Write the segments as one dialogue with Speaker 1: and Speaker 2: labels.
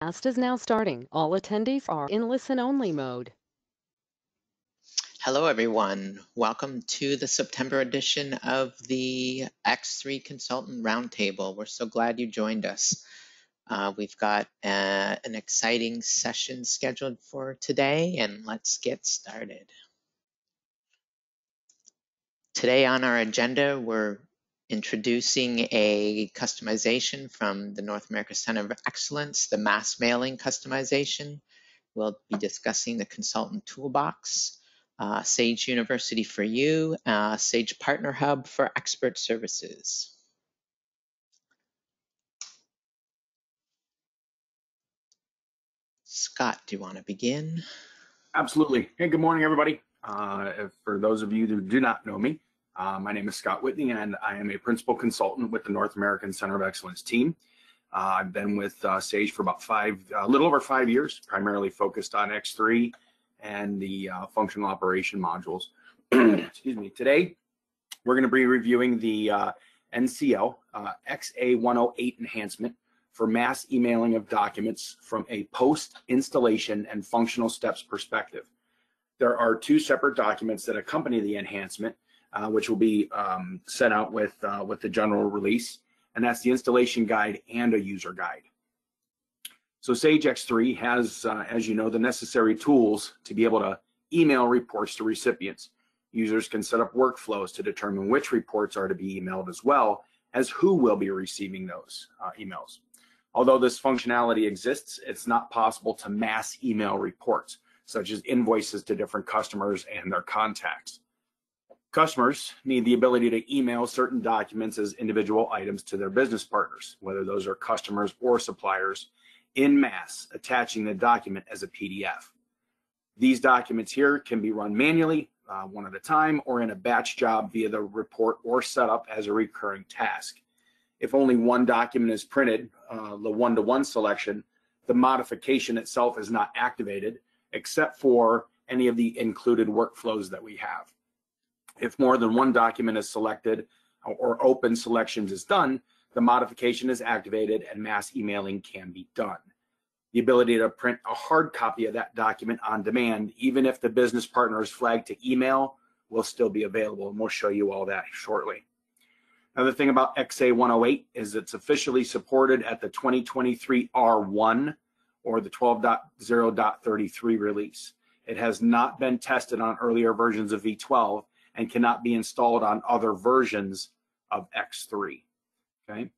Speaker 1: Cast is now starting. All attendees are in listen-only mode.
Speaker 2: Hello, everyone. Welcome to the September edition of the X3 Consultant Roundtable. We're so glad you joined us. We've got an exciting session scheduled for today, and let's get started. Today on our agenda, we're introducing a customization from the North America Center of Excellence, the mass mailing customization. We'll be discussing the Consultant Toolbox, Sage University for You, Sage Partner Hub for Expert Services. Scott, do you want to begin?
Speaker 3: Absolutely. Hey, good morning, everybody. For those of you who do not know me, my name is Scott Whitney, and I am a principal consultant with the North American Center of Excellence team. I've been with Sage for about a little over 5 years, primarily focused on X3 and the functional operation modules. Excuse me. Today, we're going to be reviewing the NCL XA108 enhancement for mass emailing of documents from a post-installation and functional steps perspective. There are two separate documents that accompany the enhancement, which will be sent out with the general release, and that's the installation guide and a user guide. So Sage X3 has, as you know, the necessary tools to be able to email reports to recipients. Users can set up workflows to determine which reports are to be emailed, as well as who will be receiving those emails. Although this functionality exists, it's not possible to mass email reports, such as invoices to different customers and their contacts. Customers need the ability to email certain documents as individual items to their business partners, whether those are customers or suppliers, in mass, attaching the document as a PDF. These documents here can be run manually, one at a time, or in a batch job via the report, or set up as a recurring task. If only one document is printed, the one-to-one selection, the modification itself is not activated, except for any of the included workflows that we have. If more than one document is selected or open selections is done, the modification is activated and mass emailing can be done. The ability to print a hard copy of that document on demand, even if the business partner is flagged to email, will still be available, and we'll show you all that shortly. Another thing about XA108 is it's officially supported at the 2023 R1 or the 12.0.33 release. It has not been tested on earlier versions of V12 and cannot be installed on other versions of X3. Okay.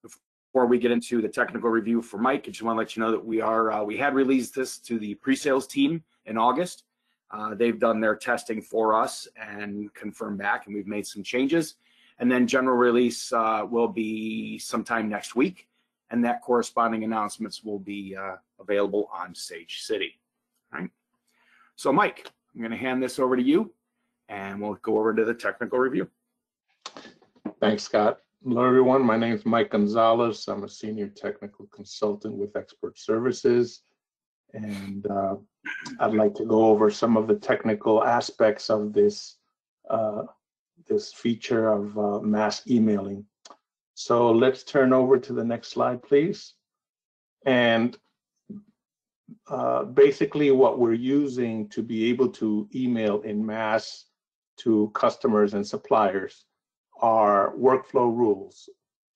Speaker 3: Before we get into the technical review for Mike, I just want to let you know that we had released this to the pre-sales team in August. They've done their testing for us and confirmed back, and we've made some changes. And then general release will be sometime next week, and that corresponding announcements will be available on Sage City. All right. So Mike, I'm going to hand this over to you, and we'll go over to the technical review.
Speaker 4: Thanks, Scott. Hello, everyone. My name is Mike Gonzalez. I'm a senior technical consultant with Expert Services, and I'd like to go over some of the technical aspects of this feature of mass emailing. So let's turn over to the next slide, please. And basically what we're using to be able to email in mass to customers and suppliers are workflow rules.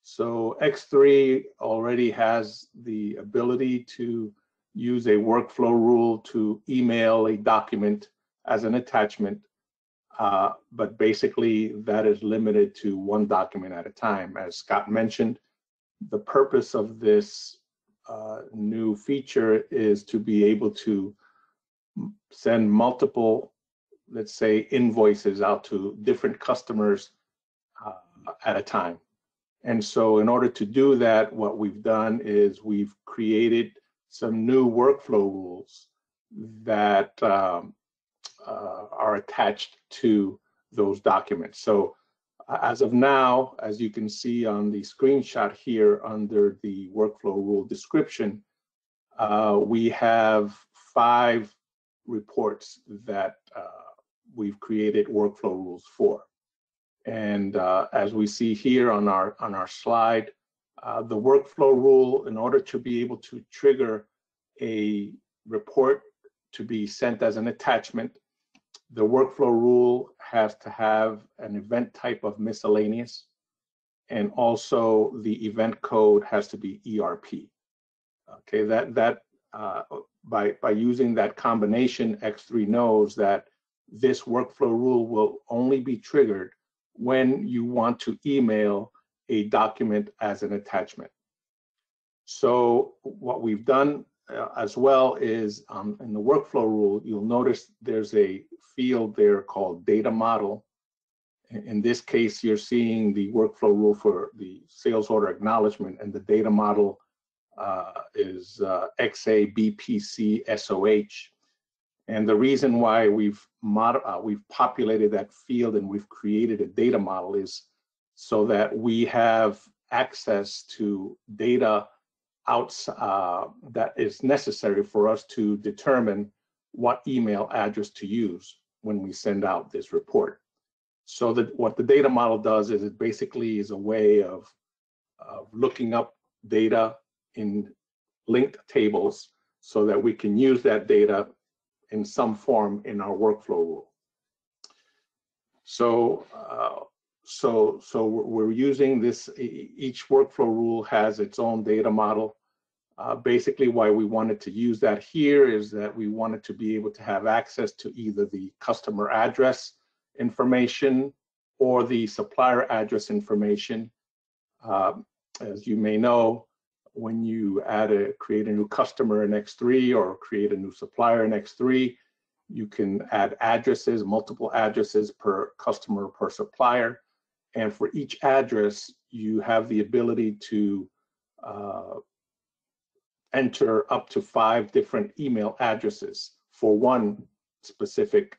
Speaker 4: So X3 already has the ability to use a workflow rule to email a document as an attachment. But basically that is limited to one document at a time. As Scott mentioned, the purpose of this new feature is to be able to send multiple, let's say, invoices out to different customers at a time. And so in order to do that, what we've done is we've created some new workflow rules that are attached to those documents. So as of now, as you can see on the screenshot here under the workflow rule description, we have 5 reports that we've created workflow rules for. And as we see here on our slide, The workflow rule, in order to be able to trigger a report to be sent as an attachment, the workflow rule has to have an event type of miscellaneous, and also the event code has to be ERP. Okay, by using that combination, X3 knows that this workflow rule will only be triggered when you want to email a document as an attachment. So what we've done as well is in the workflow rule, you'll notice there's a field there called data model. In this case, you're seeing the workflow rule for the sales order acknowledgement, and the data model is XABPC-SOH. And the reason why we've populated that field and we've created a data model is so that we have access to data that is necessary for us to determine what email address to use when we send out this report. So that what the data model does is it basically is a way of looking up data in linked tables so that we can use that data in some form in our workflow rule. So we're using this, each workflow rule has its own data model. Basically why we wanted to use that here is that we wanted to be able to have access to either the customer address information or the supplier address information. As you may know, when you create a new customer in X3 or create a new supplier in X3, you can add addresses, multiple addresses per customer, per supplier. And for each address, you have the ability to enter up to 5 different email addresses for one specific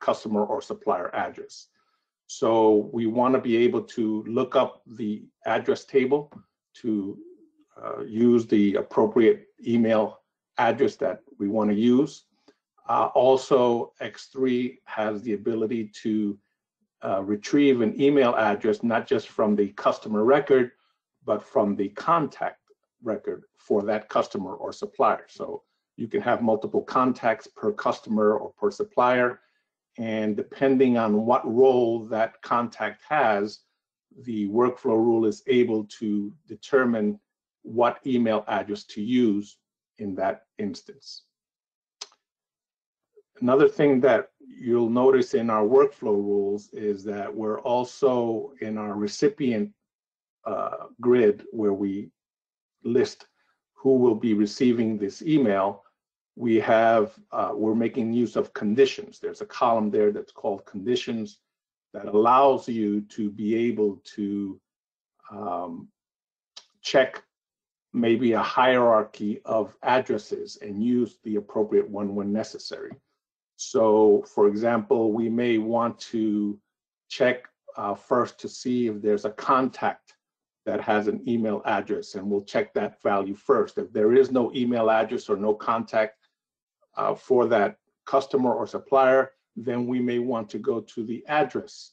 Speaker 4: customer or supplier address. So we want to be able to look up the address table to use the appropriate email address that we want to use. Also, X3 has the ability to retrieve an email address, not just from the customer record, but from the contact record for that customer or supplier. So you can have multiple contacts per customer or per supplier, and depending on what role that contact has, the workflow rule is able to determine what email address to use in that instance. Another thing that you'll notice in our workflow rules is that we're also in our recipient grid, where we list who will be receiving this email. We're making use of conditions. There's a column there that's called conditions that allows you to be able to check maybe a hierarchy of addresses and use the appropriate one when necessary. So for example, we may want to check first to see if there's a contact that has an email address, and we'll check that value first. If there is no email address or no contact for that customer or supplier, then we may want to go to the address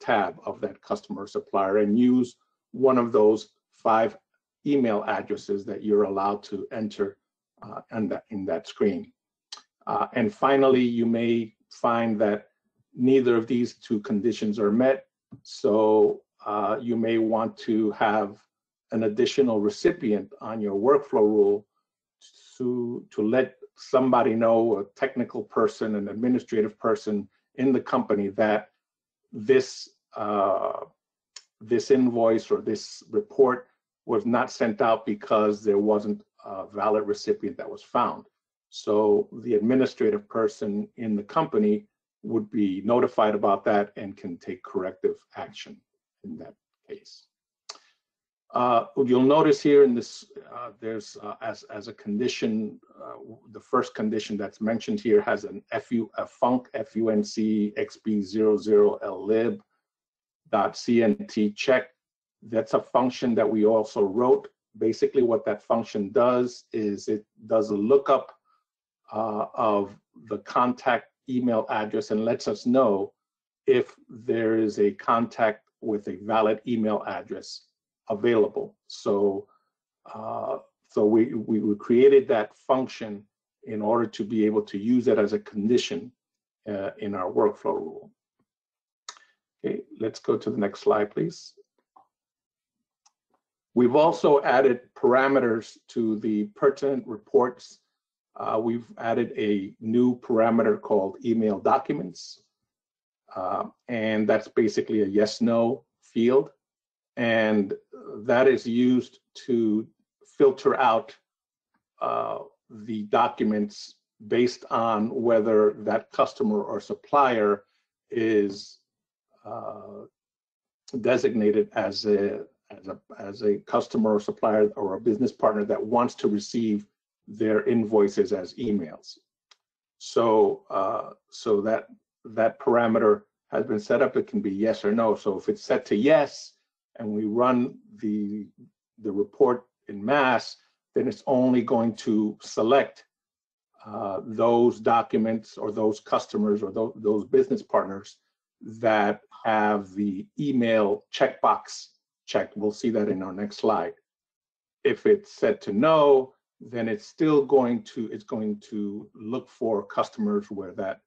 Speaker 4: tab of that customer or supplier and use one of those 5 email addresses that you're allowed to enter in that screen. And finally, you may find that neither of these 2 conditions are met. So you may want to have an additional recipient on your workflow rule to let somebody know, a technical person, an administrative person in the company, that this invoice or this report was not sent out because there wasn't a valid recipient that was found. So the administrative person in the company would be notified about that and can take corrective action in that case. You'll notice here in this, there's as a condition, the first condition that's mentioned here has a func func xb00llib.cnt check. That's a function that we also wrote. Basically what that function does is it does a lookup of the contact email address and lets us know if there is a contact with a valid email address available. So we created that function in order to be able to use it as a condition in our workflow rule. Okay, let's go to the next slide, please. We've also added parameters to the pertinent reports. We've added a new parameter called email documents, and that's basically a yes/no field, and that is used to filter out the documents based on whether that customer or supplier is designated as a customer or supplier or a business partner that wants to receive their invoices as emails. So that parameter has been set up. It can be yes or no. So if it's set to yes and we run the report in mass, then it's only going to select those documents or those customers or those business partners that have the email checkbox checked. We'll see that in our next slide. If it's set to no, then it's still going to look for customers where that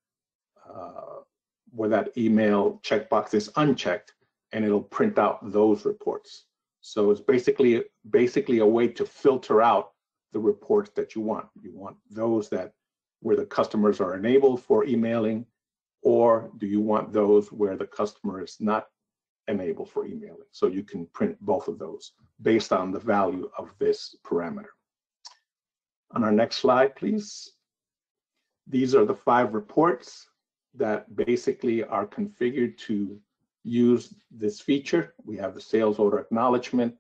Speaker 4: email checkbox is unchecked, and it'll print out those reports. So it's basically a way to filter out the reports that you want. You want those where the customers are enabled for emailing, or do you want those where the customer is not enabled for emailing? So you can print both of those based on the value of this parameter. On our next slide, please. These are the 5 reports that basically are configured to use this feature. We have the sales order acknowledgement,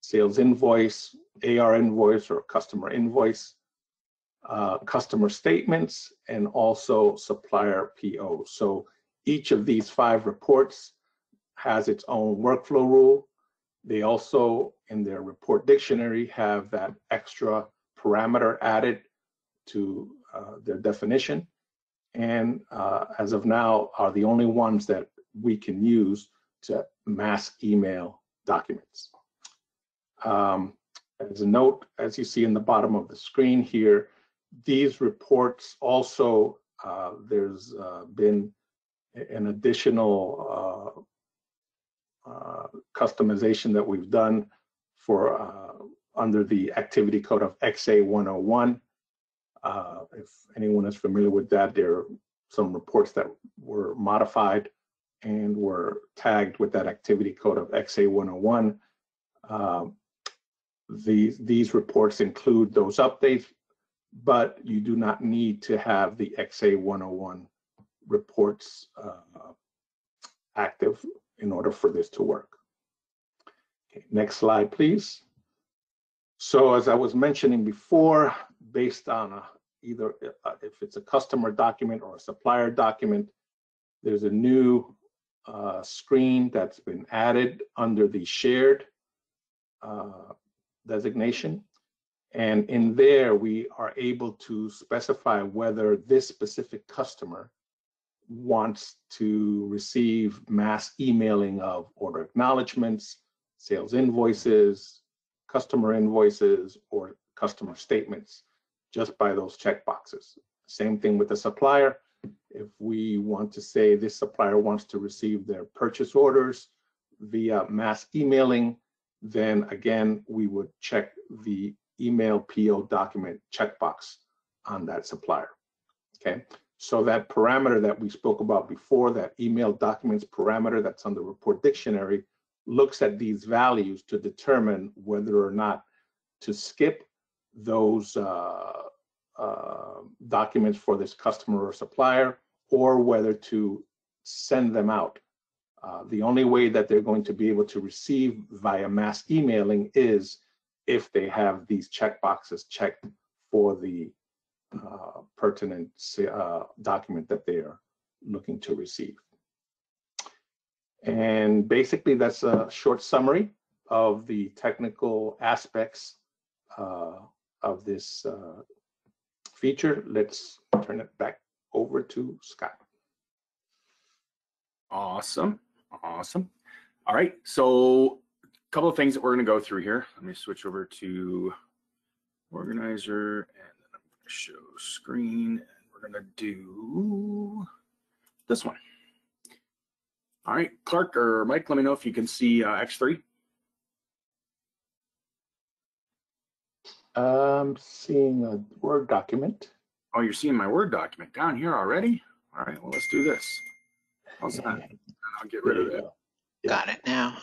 Speaker 4: sales invoice, AR invoice or customer invoice, customer statements, and also supplier PO. So each of these 5 reports has its own workflow rule. They also, in their report dictionary, have that extra parameter added to their definition, and as of now are the only ones that we can use to mass email documents. As a note, as you see in the bottom of the screen here, these reports also, there's been an additional customization that we've done for under the activity code of XA 101. If anyone is familiar with that, there are some reports that were modified and were tagged with that activity code of XA 101. These reports include those updates, but you do not need to have the XA 101 reports active in order for this to work. Okay, next slide, please. So as I was mentioning before, based on either if it's a customer document or a supplier document, there's a new screen that's been added under the shared designation. And in there, we are able to specify whether this specific customer wants to receive mass emailing of order acknowledgements, sales invoices, customer invoices, or customer statements just by those checkboxes. Same thing with the supplier. If we want to say this supplier wants to receive their purchase orders via mass emailing, then again, we would check the email PO document checkbox on that supplier. Okay, so that parameter that we spoke about before, that email documents parameter that's on the report dictionary, looks at these values to determine whether or not to skip those documents for this customer or supplier, or whether to send them out. The only way that they're going to be able to receive via mass emailing is if they have these checkboxes checked for the pertinent document that they are looking to receive. And basically, that's a short summary of the technical aspects of this feature. Let's turn it back over to Scott.
Speaker 3: Awesome. All right. So couple of things that we're going to go through here. Let me switch over to organizer, and then I'm going to show screen, and we're going to do this one. All right, Clark or Mike, let me know if you can see X3.
Speaker 4: I'm seeing a Word document.
Speaker 3: Oh, you're seeing my Word document down here already? All right, well, let's do this. How's that? I'll get rid of it.
Speaker 2: Got it now.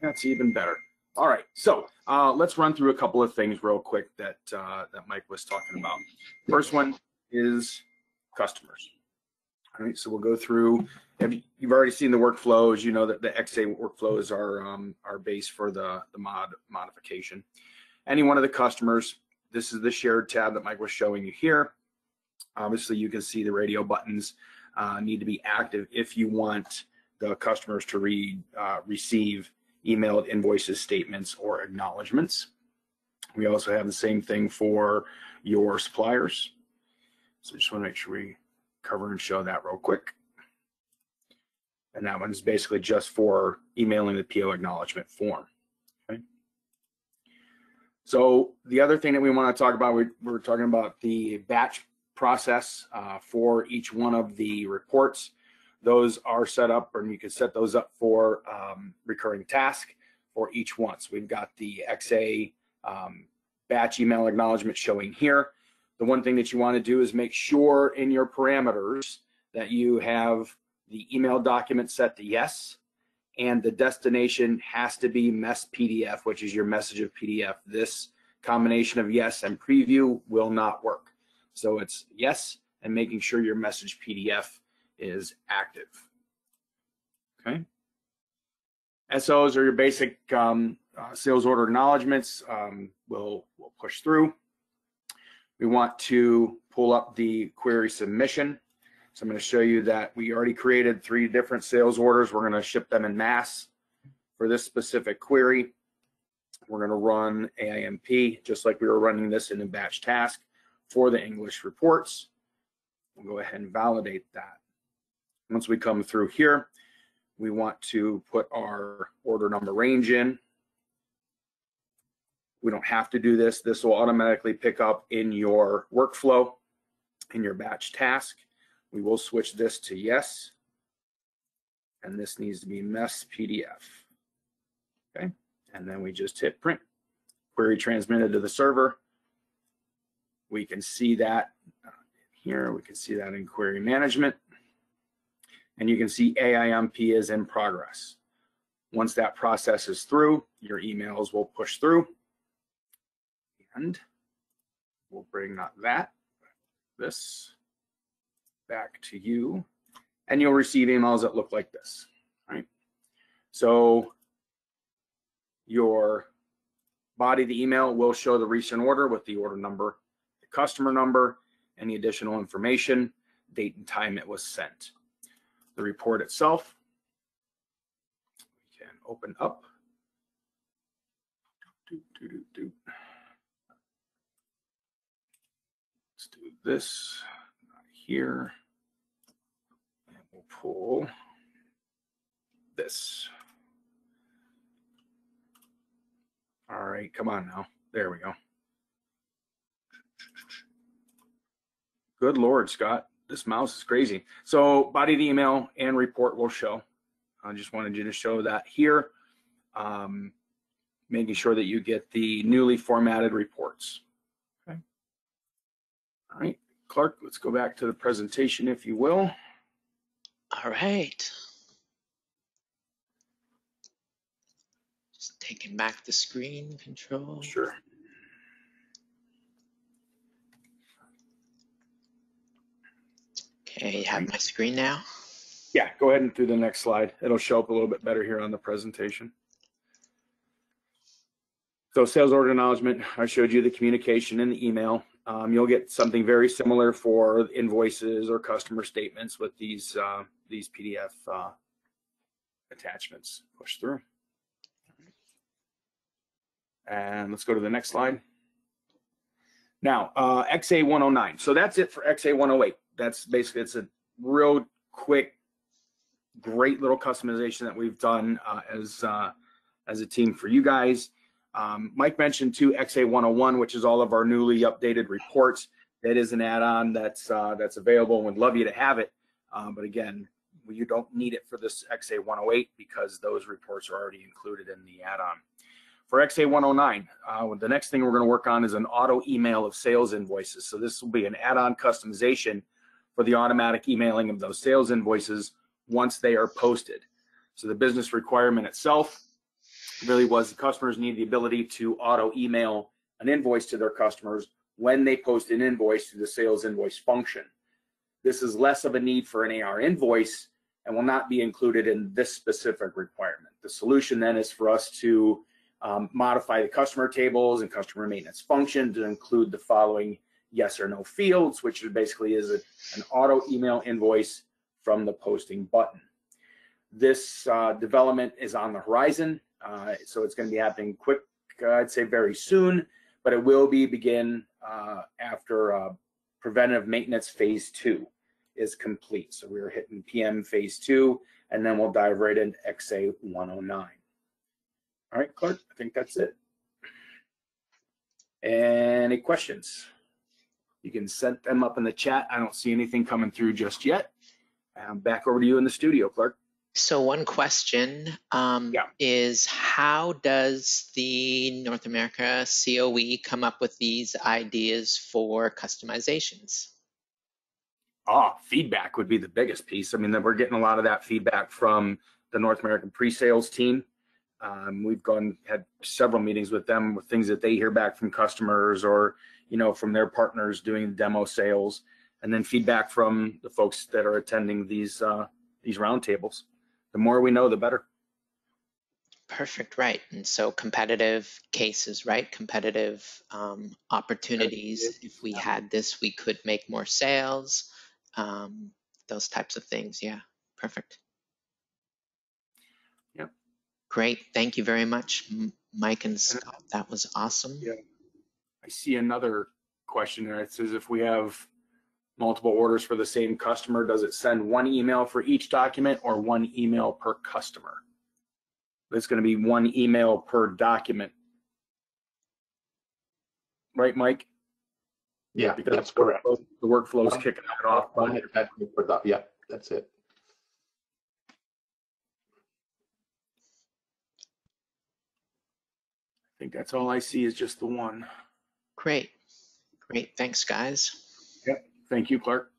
Speaker 3: That's even better. All right, so let's run through a couple of things real quick that that Mike was talking about. First one is customers. All right, so we'll go through. You've already seen the workflows. You know that the XA workflows are base for the modification. Any one of the customers. This is the shared tab that Mike was showing you here. Obviously, you can see the radio buttons need to be active if you want the customers to receive emailed invoices, statements, or acknowledgments. We also have the same thing for your suppliers. So just want to make sure we cover and show that real quick. And that one's basically just for emailing the PO acknowledgement form. Okay. So the other thing that we want to talk about, we're talking about the batch process for each one of the reports. Those are set up, and you can set those up for recurring task for each one. So we've got the XA batch email acknowledgement showing here. The one thing that you want to do is make sure in your parameters that you have the email document set to yes, and the destination has to be MES PDF, which is your message of PDF. This combination of yes and preview will not work. So it's yes and making sure your message PDF is active. Okay. SOs are your basic sales order acknowledgements. We'll push through. We want to pull up the query submission. So I'm going to show you that we already created 3 different sales orders. We're going to ship them in mass for this specific query. We're going to run AIMP just like we were running this in a batch task for the English reports. We'll go ahead and validate that. Once we come through here, we want to put our order number range in. We don't have to do this. This will automatically pick up in your workflow, in your batch task. We will switch this to yes, and this needs to be MES PDF. Okay, and then we just hit print. Query transmitted to the server. We can see that here. We can see that in query management. And you can see AIMP is in progress. Once that process is through, your emails will push through. And we'll bring this back to you. And you'll receive emails that look like this. Right? So your body of the email will show the recent order with the order number, the customer number, any additional information, date and time it was sent. The report itself, we can open up. Let's do this here, and we'll pull this. All right, come on now. There we go. Good Lord, Scott. This mouse is crazy. So body of the email and report will show. I just wanted you to show that here, making sure that you get the newly formatted reports. Okay. All right, Clark, let's go back to the presentation, if you will.
Speaker 2: All right. Just taking back the screen control.
Speaker 3: Sure.
Speaker 2: Okay, you have my screen now?
Speaker 3: Yeah, go ahead and do the next slide. It'll show up a little bit better here on the presentation. So sales order acknowledgement, I showed you the communication in the email. You'll get something very similar for invoices or customer statements with these PDF attachments. Push through. And let's go to the next slide. Now, XA 109. So that's it for XA 108. That's basically, it's a real quick, great little customization that we've done as as a team for you guys. Mike mentioned too XA 101, which is all of our newly updated reports. That is an add-on that's available, and would love you to have it. But again, you don't need it for this XA 108 because those reports are already included in the add-on. For XA 109, the next thing we're going to work on is an auto email of sales invoices. So this will be an add-on customization for the automatic emailing of those sales invoices once they are posted. So the business requirement itself really was the customers need the ability to auto email an invoice to their customers when they post an invoice to the sales invoice function. This is less of a need for an AR invoice and will not be included in this specific requirement. The solution then is for us to modify the customer tables and customer maintenance function to include the following yes or no fields, which basically is an auto email invoice from the posting button. This development is on the horizon, so it's going to be happening quick, I'd say very soon, but it will begin after preventive maintenance phase 2 is complete. So we're hitting PM phase 2, and then we'll dive right into XA 109. All right, Clark, I think that's it. Any questions? You can set them up in the chat. I don't see anything coming through just yet. Back over to you in the studio, Clark.
Speaker 2: So one question is, how does the North America COE come up with these ideas for customizations?
Speaker 3: Feedback would be the biggest piece. I mean, we're getting a lot of that feedback from the North American pre-sales team. We've had several meetings with them with things that they hear back from customers or, from their partners doing demo sales, and then feedback from the folks that are attending these roundtables. The more we know, the better.
Speaker 2: Perfect, right. And so competitive cases, right? Competitive opportunities. If we had this, we could make more sales. Those types of things. Yeah, perfect.
Speaker 3: Yep.
Speaker 2: Great. Thank you very much, Mike and Scott. That was awesome.
Speaker 3: Yeah. I see another question there. It says if we have multiple orders for the same customer, does it send one email for each document or one email per customer? It's going to be one email per document. Right, Mike?
Speaker 4: Yeah,
Speaker 3: because
Speaker 4: that's correct.
Speaker 3: The workflow is kicking it off.
Speaker 4: Yeah, that's it.
Speaker 3: I think that's all I see is just the one.
Speaker 2: Great. Great. Thanks, guys.
Speaker 3: Yep. Thank you, Clark.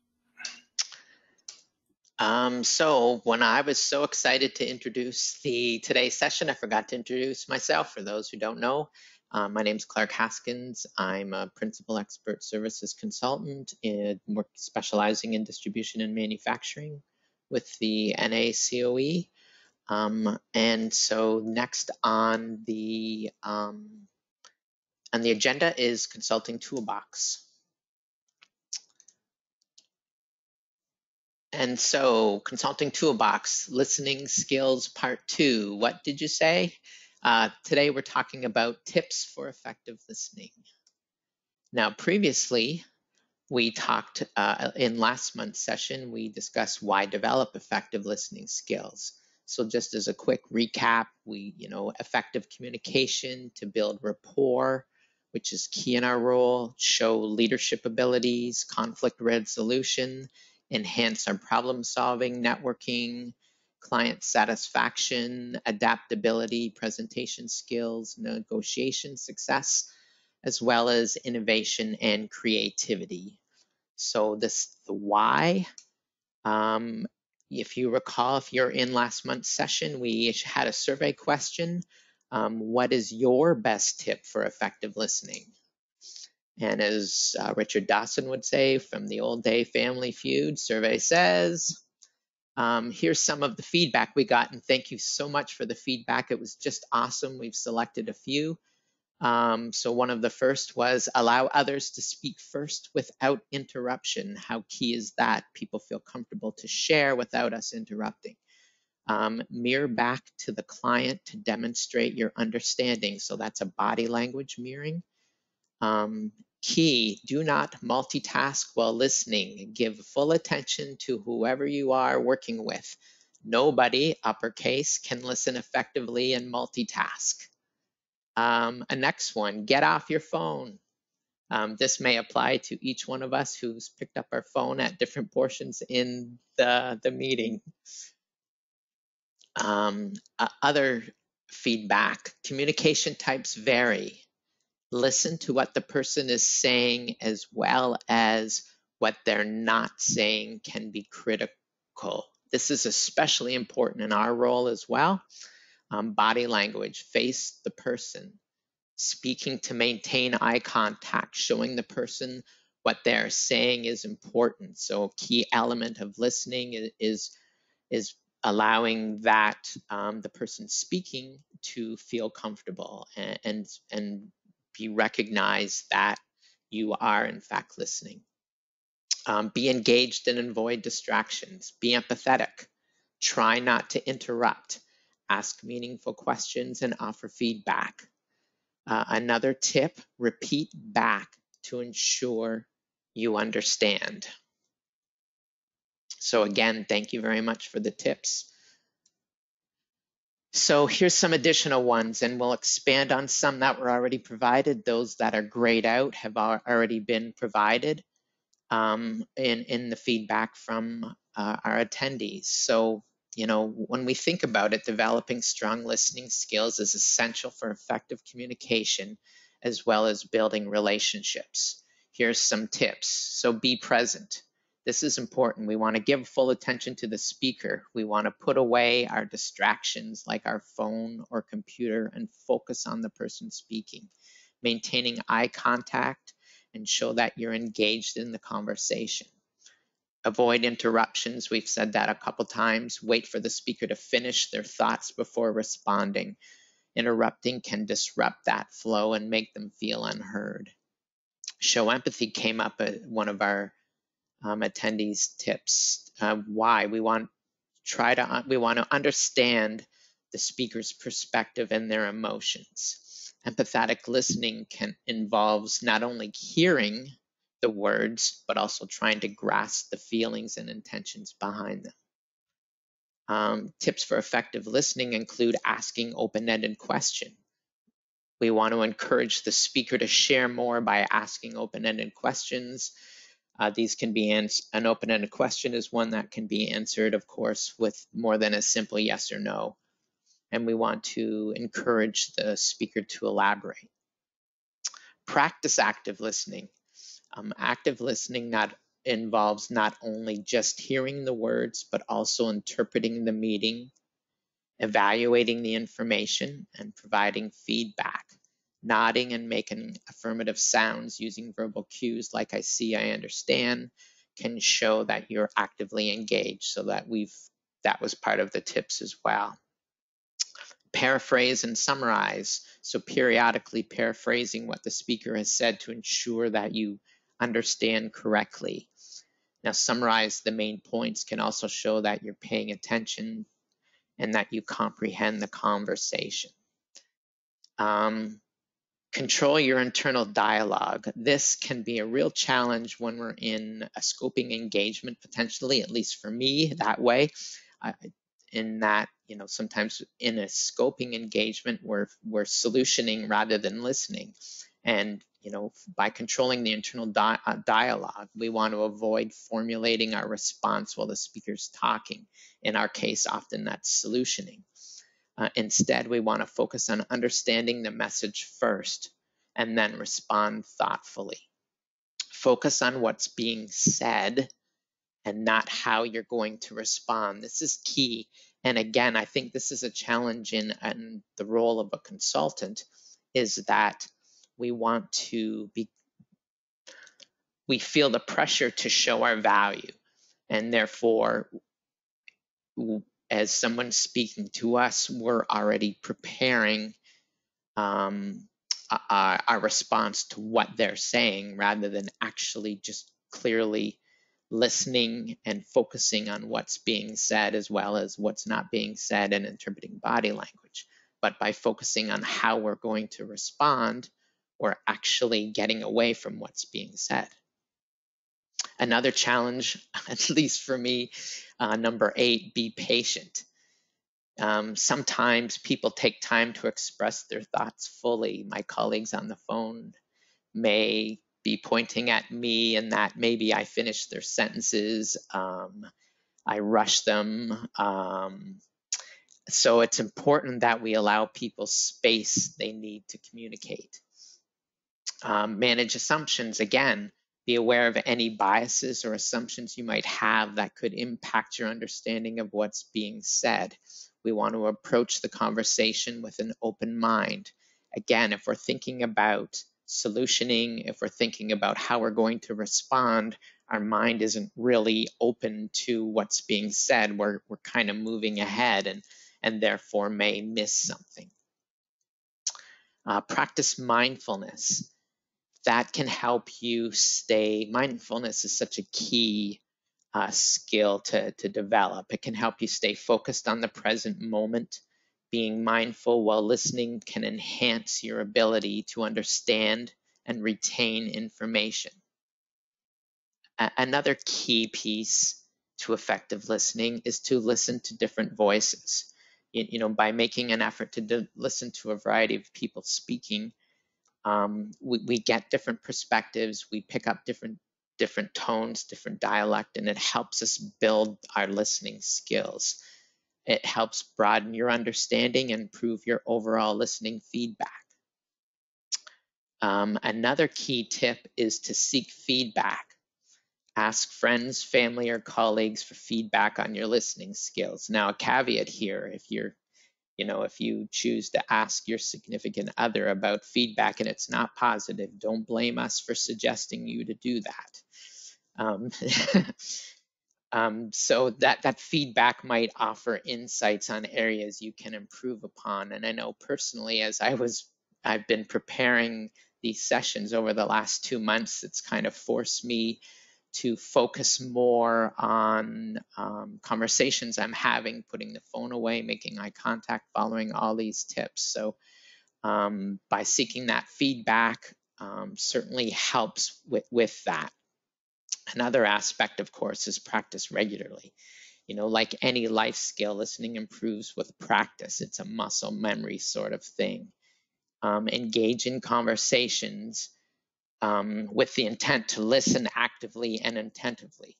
Speaker 2: So when I was so excited to introduce today's session, I forgot to introduce myself. For those who don't know, my name is Clark Haskins. I'm a Principal Expert Services Consultant specializing in distribution and manufacturing with the NACOE. And so next on the agenda is Consulting Toolbox. And so Consulting Toolbox, Listening Skills Part 2. What did you say? Today we're talking about tips for effective listening. Now previously we talked in last month's session, we discussed why develop effective listening skills. So just as a quick recap, effective communication to build rapport, which is key in our role, show leadership abilities, conflict resolution, enhance our problem solving, networking, client satisfaction, adaptability, presentation skills, negotiation success, as well as innovation and creativity. So the why, if you recall, if you're in last month's session, we had a survey question. What is your best tip for effective listening? And as Richard Dawson would say from the old day Family Feud, survey says, here's some of the feedback we got, and thank you so much for the feedback. It was just awesome. We've selected a few. So one of the first was allow others to speak first without interruption. How key is that? People feel comfortable to share without us interrupting. Mirror back to the client to demonstrate your understanding. So that's a body language mirroring. Key, do not multitask while listening. Give full attention to whoever you are working with. Nobody, uppercase, can listen effectively and multitask. A next one, get off your phone. This may apply to each one of us who's picked up our phone at different portions in the meeting. Other feedback, communication types vary. Listen to what the person is saying as well as what they're not saying can be critical. This is especially important in our role as well. Body language, face the person. Speaking to maintain eye contact, showing the person what they're saying is important. So a key element of listening is allowing that the person speaking to feel comfortable and be recognized that you are in fact listening. Be engaged and avoid distractions. Be empathetic. Try not to interrupt. Ask meaningful questions and offer feedback. Another tip, repeat back to ensure you understand. So again, thank you very much for the tips. So here's some additional ones, and we'll expand on some that were already provided. Those that are grayed out have already been provided in the feedback from our attendees. So, when we think about it, developing strong listening skills is essential for effective communication as well as building relationships. Here's some tips. So be present. This is important. We want to give full attention to the speaker. We want to put away our distractions like our phone or computer and focus on the person speaking. Maintaining eye contact and show that you're engaged in the conversation. Avoid interruptions. We've said that a couple times. Wait for the speaker to finish their thoughts before responding. Interrupting can disrupt that flow and make them feel unheard. Show empathy came up at one of our attendees' tips. Why? We want to understand the speaker's perspective and their emotions. Empathetic listening involves not only hearing the words, but also trying to grasp the feelings and intentions behind them. Tips for effective listening include asking open-ended questions. We want to encourage the speaker to share more by asking open-ended questions. These can be an open-ended question is one that can be answered, of course, with more than a simple yes or no. And we want to encourage the speaker to elaborate. Practice active listening. Active listening involves not only just hearing the words, but also interpreting the meeting, evaluating the information, and providing feedback. Nodding and making affirmative sounds using verbal cues like I see, I understand, can show that you're actively engaged. So that was part of the tips as well. Paraphrase and summarize. So periodically paraphrasing what the speaker has said to ensure that you understand correctly. Now, summarize the main points can also show that you're paying attention and that you comprehend the conversation. Control your internal dialogue. This can be a real challenge when we're in a scoping engagement, potentially, at least for me, that way. In that, sometimes in a scoping engagement, we're solutioning rather than listening. And, by controlling the internal dialogue, we want to avoid formulating our response while the speaker's talking. In our case, often that's solutioning. Instead, we want to focus on understanding the message first and then respond thoughtfully. Focus on what's being said and not how you're going to respond. This is key. And again, I think this is a challenge in the role of a consultant, is that we feel the pressure to show our value. And therefore, as someone speaking to us, we're already preparing our response to what they're saying rather than actually just clearly listening and focusing on what's being said as well as what's not being said and interpreting body language. But by focusing on how we're going to respond, we're actually getting away from what's being said. Another challenge, at least for me, number 8, be patient. Sometimes people take time to express their thoughts fully. My colleagues on the phone may be pointing at me and that maybe I finish their sentences, I rush them. So it's important that we allow people space they need to communicate. Manage assumptions. Again, be aware of any biases or assumptions you might have that could impact your understanding of what's being said. We want to approach the conversation with an open mind. Again, if we're thinking about solutioning, if we're thinking about how we're going to respond, our mind isn't really open to what's being said. We're kind of moving ahead and therefore may miss something. Practice mindfulness. That can help you stay. Mindfulness is such a key skill to develop. It can help you stay focused on the present moment. Being mindful while listening can enhance your ability to understand and retain information. Another key piece to effective listening is to listen to different voices. By making an effort to listen to a variety of people speaking, we get different perspectives, we pick up different tones, different dialect, and it helps us build our listening skills. It helps broaden your understanding and improve your overall listening feedback. Another key tip is to seek feedback. Ask friends, family, or colleagues for feedback on your listening skills. Now, a caveat here, if you choose to ask your significant other about feedback and it's not positive, don't blame us for suggesting you to do that. So that feedback might offer insights on areas you can improve upon. And I know personally, as I've been preparing these sessions over the last 2 months, it's kind of forced me to focus more on conversations I'm having, putting the phone away, making eye contact, following all these tips. So by seeking that feedback certainly helps with that. Another aspect, of course, is practice regularly. Like any life skill, listening improves with practice. It's a muscle memory sort of thing. Engage in conversations with the intent to listen actively and attentively.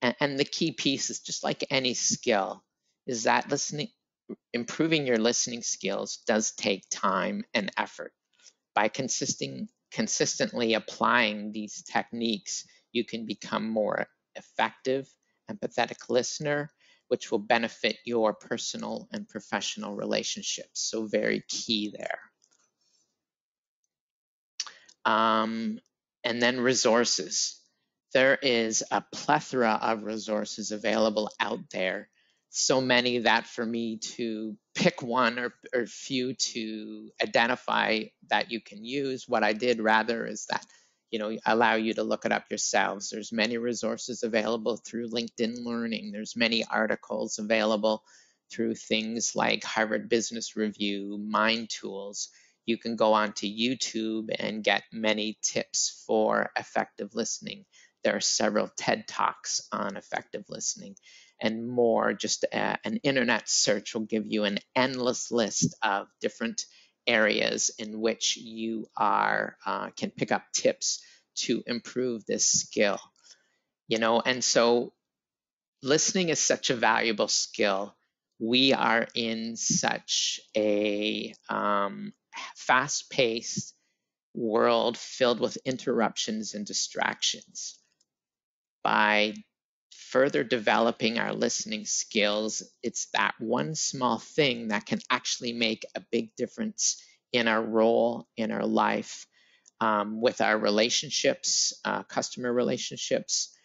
Speaker 2: And the key piece is, just like any skill, is that improving your listening skills does take time and effort. By consistently applying these techniques, you can become more effective, empathetic listener, which will benefit your personal and professional relationships. So very key there. And then resources. There is a plethora of resources available out there. So many that for me to pick one or few to identify that you can use, what I did rather is that, allow you to look it up yourselves. There's many resources available through LinkedIn Learning. There's many articles available through things like Harvard Business Review, Mind Tools. You can go onto YouTube and get many tips for effective listening. There are several TED Talks on effective listening and more. Just an internet search will give you an endless list of different areas in which you can pick up tips to improve this skill. And so listening is such a valuable skill. We are in such a fast-paced world filled with interruptions and distractions. By further developing our listening skills, it's that one small thing that can actually make a big difference in our role, in our life, with our relationships, customer relationships.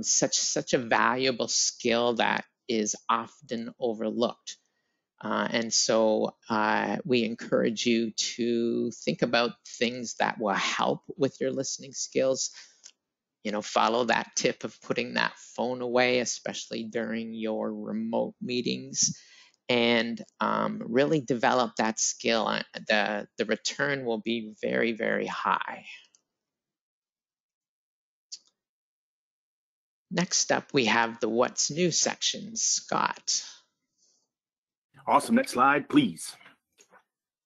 Speaker 2: Such a valuable skill that is often overlooked. And so we encourage you to think about things that will help with your listening skills. Follow that tip of putting that phone away, especially during your remote meetings, and really develop that skill. The return will be very, very high. Next up, we have the What's New section. Scott.
Speaker 3: Awesome. Next slide, please.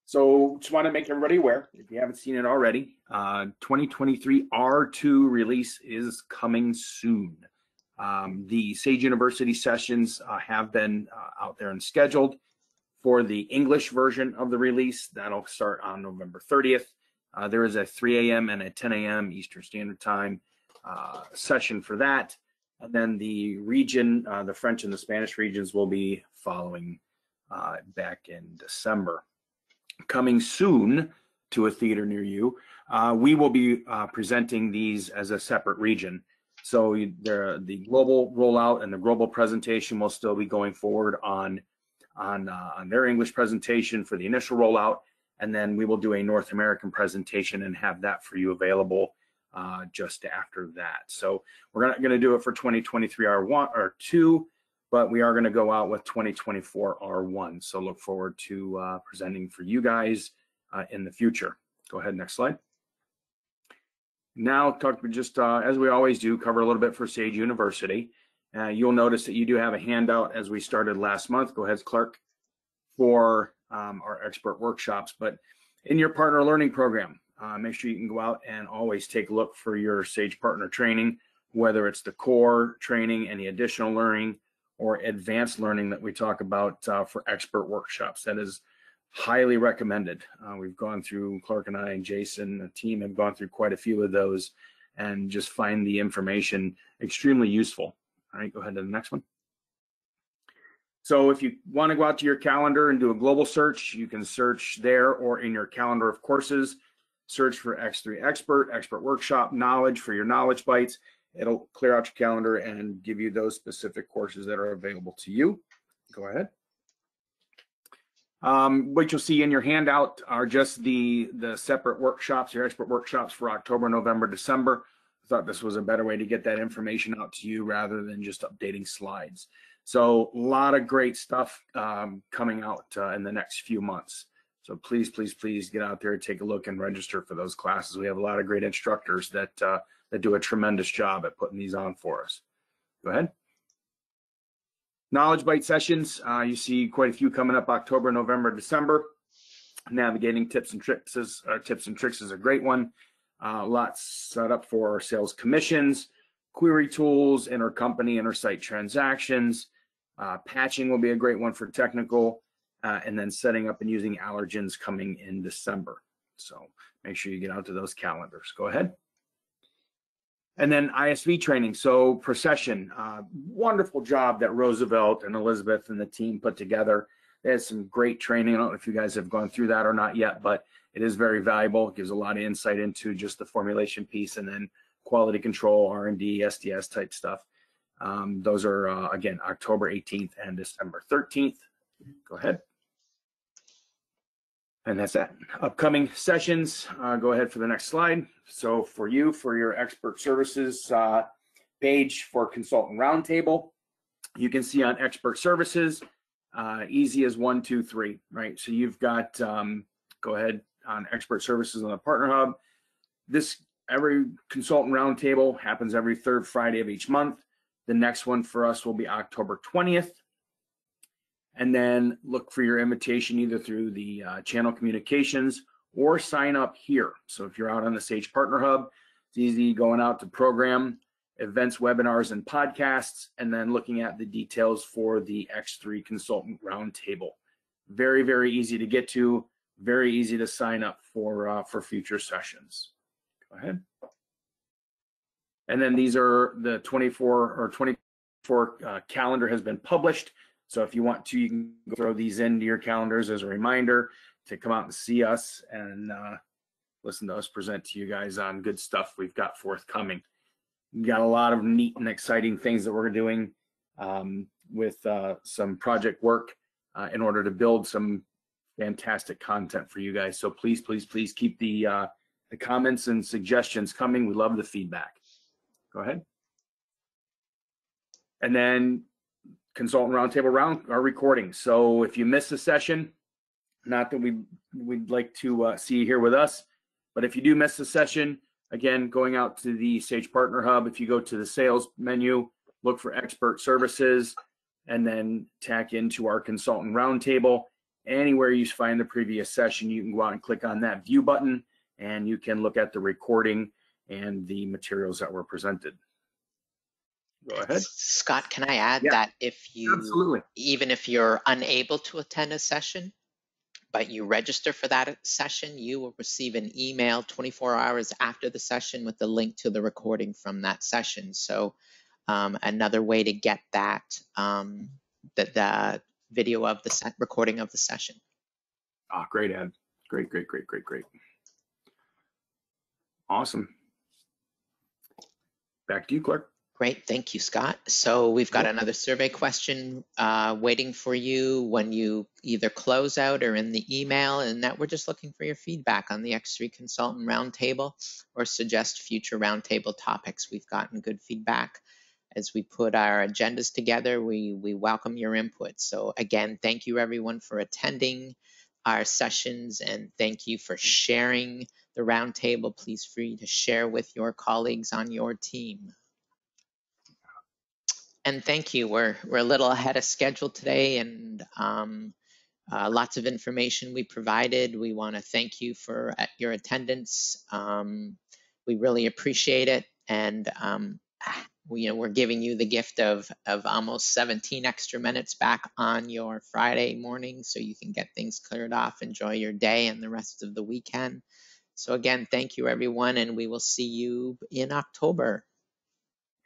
Speaker 3: So just want to make everybody aware, if you haven't seen it already, 2023 R2 release is coming soon. The Sage University sessions have been out there and scheduled for the English version of the release. That'll start on November 30th. There is a 3 a.m. and a 10 a.m. Eastern Standard Time session for that. And then the region, the French and the Spanish regions will be following back in December. Coming soon to a theater near you, we will be presenting these as a separate region. So the global rollout and the global presentation will still be going forward on their English presentation for the initial rollout, and then we will do a North American presentation and have that for you available just after that. So we're not going to do it for 2023 R1 or 2, but we are going to go out with 2024 R1. So look forward to presenting for you guys in the future. Go ahead, next slide. Now, talk just as we always do, cover a little bit for Sage University. You'll notice that you do have a handout as we started last month. Go ahead, Clark, for our expert workshops. But in your partner learning program, make sure you can go out and always take a look for your Sage partner training, whether it's the core training, any additional learning, or advanced learning that we talk about for expert workshops. That is highly recommended. We've gone through, Clark and I and Jason, the team have gone through quite a few of those and just find the information extremely useful. All right, go ahead to the next one. So if you want to go out to your calendar and do a global search, you can search there or in your calendar of courses, search for X3 Expert, Expert Workshop, Knowledge for your Knowledge Bites. It'll clear out your calendar and give you those specific courses that are available to you. Go ahead. What you'll see in your handout are just the separate workshops, your expert workshops for October, November, December. I thought this was a better way to get that information out to you rather than just updating slides. So a lot of great stuff coming out in the next few months. So please, please, please get out there, take a look and register for those classes. We have a lot of great instructors that do a tremendous job at putting these on for us. Go ahead. Knowledge Bite sessions, you see quite a few coming up October, November, December. Navigating tips and tricks is a great one. Lots set up for sales commissions, query tools, intercompany, intersite transactions. Patching will be a great one for technical, and then setting up and using allergens coming in December. So make sure you get out to those calendars. Go ahead. And then ISV training, so procession, wonderful job that Roosevelt and Elizabeth and the team put together. They had some great training. I don't know if you guys have gone through that or not yet, but it is very valuable. It gives a lot of insight into just the formulation piece and then quality control, R&D, SDS type stuff. Those are, again, October 18th and December 13th. Go ahead. And that's that. Upcoming sessions, go ahead for the next slide. So for you, for your expert services page for Consultant Roundtable, you can see on expert services, easy as 1, 2, 3, right? So you've got, go ahead on expert services on the Partner Hub. Every Consultant Roundtable happens every third Friday of each month. The next one for us will be October 20th. And then look for your invitation either through the channel communications or sign up here. So if you're out on the Sage Partner Hub, it's easy going out to program, events, webinars, and podcasts, and then looking at the details for the X3 Consultant Roundtable. Very, very easy to get to, very easy to sign up for future sessions. Go ahead. And then these are the 24 calendar has been published. So if you want to, you can throw these into your calendars as a reminder to come out and see us and listen to us present to you guys on good stuff we've got forthcoming. We've got a lot of neat and exciting things that we're doing with some project work in order to build some fantastic content for you guys. So please, please, please keep the comments and suggestions coming. We love the feedback. Go ahead. And then Consultant Roundtable our recording. So if you miss a session, not that we'd like to see you here with us, but if you do miss a session, again, going out to the Sage Partner Hub, if you go to the sales menu look for expert services, and then tack into our consultant roundtable. Anywhere you find the previous session, you can go out and click on that view button, and you can look at the recording and the materials that were presented. Go ahead.
Speaker 2: Scott, can I add that if you,
Speaker 3: Absolutely.
Speaker 2: even if you're unable to attend a session, but you register for that session, you will receive an email 24 hours after the session with the link to the recording from that session. So another way to get that, the video of the recording of the session.
Speaker 3: Ah, great, Ed. Great. Awesome. Back to you, Clark.
Speaker 2: Great, thank you, Scott. So we've got another survey question waiting for you when you either close out or in the email, and that we're just looking for your feedback on the X3 Consultant Roundtable or suggest future roundtable topics. We've gotten good feedback. As we put our agendas together, we welcome your input. So again, thank you everyone for attending our sessions, and thank you for sharing the roundtable. Please feel free to share with your colleagues on your team. And thank you. We're a little ahead of schedule today, and lots of information we provided. We want to thank you for your attendance. We really appreciate it, and we're giving you the gift of almost 17 extra minutes back on your Friday morning, so you can get things cleared off, enjoy your day and the rest of the weekend. So again, thank you everyone, and we will see you in October.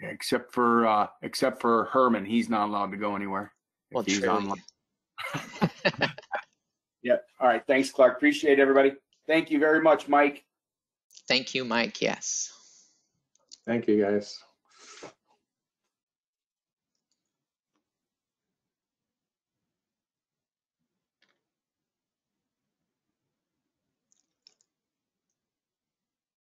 Speaker 3: Except for Herman, he's not allowed to go anywhere.
Speaker 2: Well,
Speaker 3: he's
Speaker 2: true.
Speaker 3: online. Yep. All right. Thanks, Clark. Appreciate it, everybody. Thank you very much, Mike.
Speaker 2: Thank you, Mike. Yes.
Speaker 4: Thank you, guys.